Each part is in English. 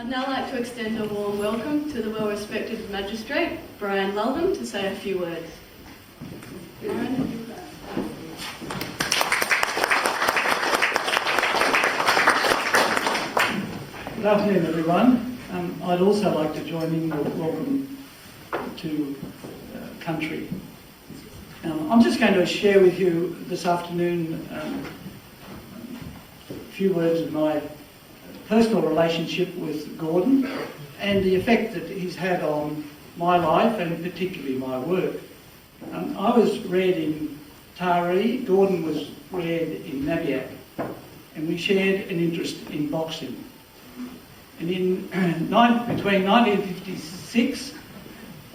I'd now like to extend a warm welcome to the well-respected Magistrate, Brian Lulham, to say a few words. Brian. Good afternoon, everyone. I'd also like to join in with welcome to country. I'm just going to share with you this afternoon a few words of my personal relationship with Gordon and the effect that he's had on my life and particularly my work. I was reared in Taree, Gordon was reared in Nabiac, and we shared an interest in boxing. And between 1956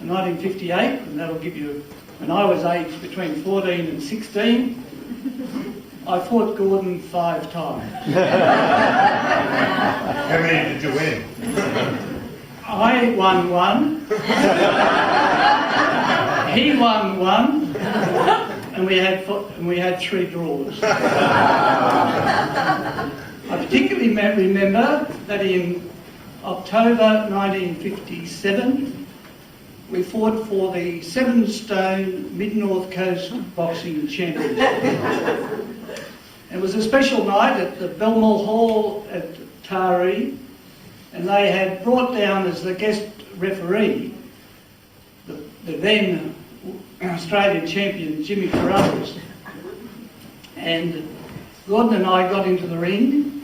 and 1958, and that'll give you, when I was aged between 14 and 16, I fought Gordon 5 times. How many did you win? I won 1, he won 1, and we had 3 draws. I particularly remember that in October 1957, we fought for the 7-stone Mid-North Coast Boxing Championship. It was a special night at the Belmore Hall at Taree, and they had brought down as the guest referee the then Australian champion Jimmy Carruthers. And Gordon and I got into the ring,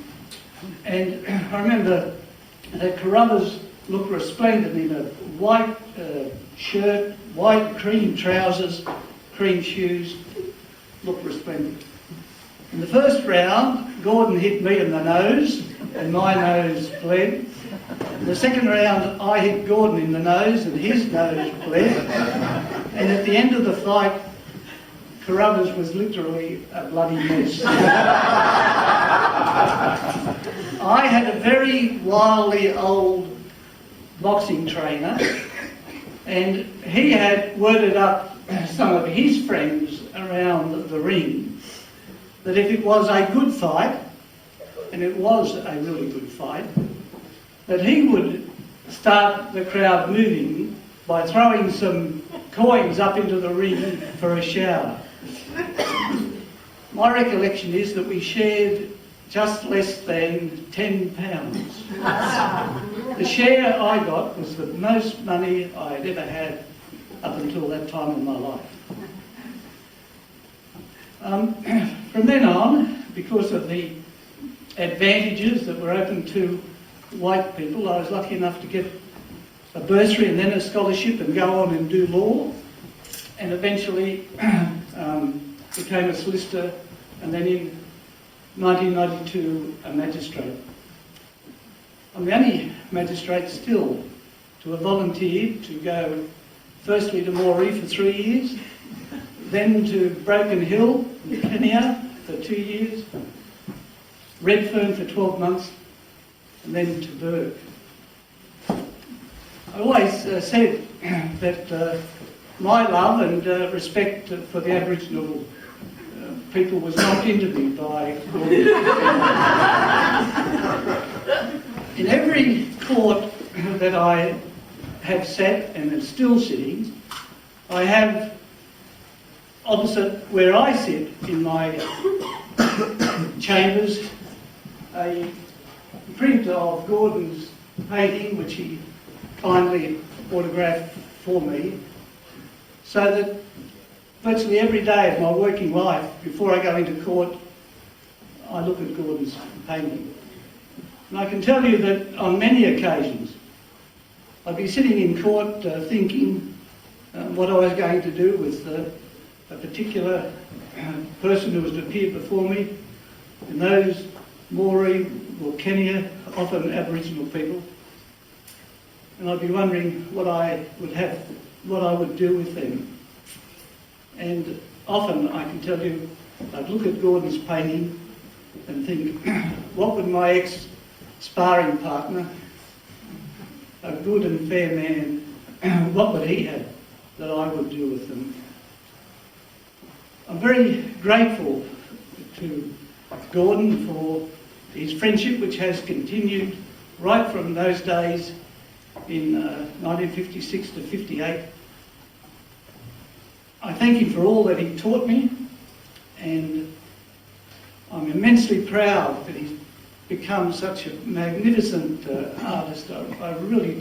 and I remember that Carruthers looked resplendent in a white shirt, white cream trousers, cream shoes, looked resplendent. In the first round, Gordon hit me in the nose, and my nose bled. In the second round, I hit Gordon in the nose, and his nose bled. And at the end of the fight, Carruthers was literally a bloody mess. I had a very wily old boxing trainer, and he had worded up some of his friends around the ring that if it was a good fight, and it was a really good fight, that he would start the crowd moving by throwing some coins up into the ring for a shower. My recollection is that we shared just less than £10. The share I got was the most money I had ever had up until that time in my life. From then on, because of the advantages that were open to white people, I was lucky enough to get a bursary and then a scholarship and go on and do law, and eventually became a solicitor, and then in 1992 a magistrate. I'm the only magistrate still to have volunteered to go firstly to Moree for 3 years, then to Broken Hill, Kenya for 2 years, Redfern for 12 months, and then to Berg. I always said that my love and respect for the Aboriginal people was knocked into me by Gordon. In every court that I have sat and am still sitting, I have opposite where I sit in my chambers a print of Gordon's painting, which he kindly autographed for me, so that virtually every day of my working life, before I go into court, I look at Gordon's painting. And I can tell you that on many occasions, I'd be sitting in court thinking what I was going to do with a particular person who was to appear before me, and those Moree or Kenya, often Aboriginal people, and I'd be wondering what I would do with them. And often, I can tell you, I'd look at Gordon's painting and think, what would my ex-sparring partner, a good and fair man, what would he have that I would do with them? I'm very grateful to Gordon for his friendship, which has continued right from those days in 1956 to 58. I thank him for all that he taught me, and I'm immensely proud that he's become such a magnificent artist. I really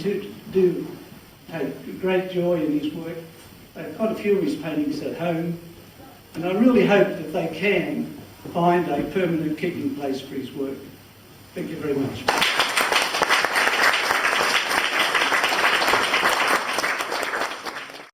do take great joy in his work. I've got a few of his paintings at home, and I really hope that they can find a permanent keeping place for his work. Thank you very much.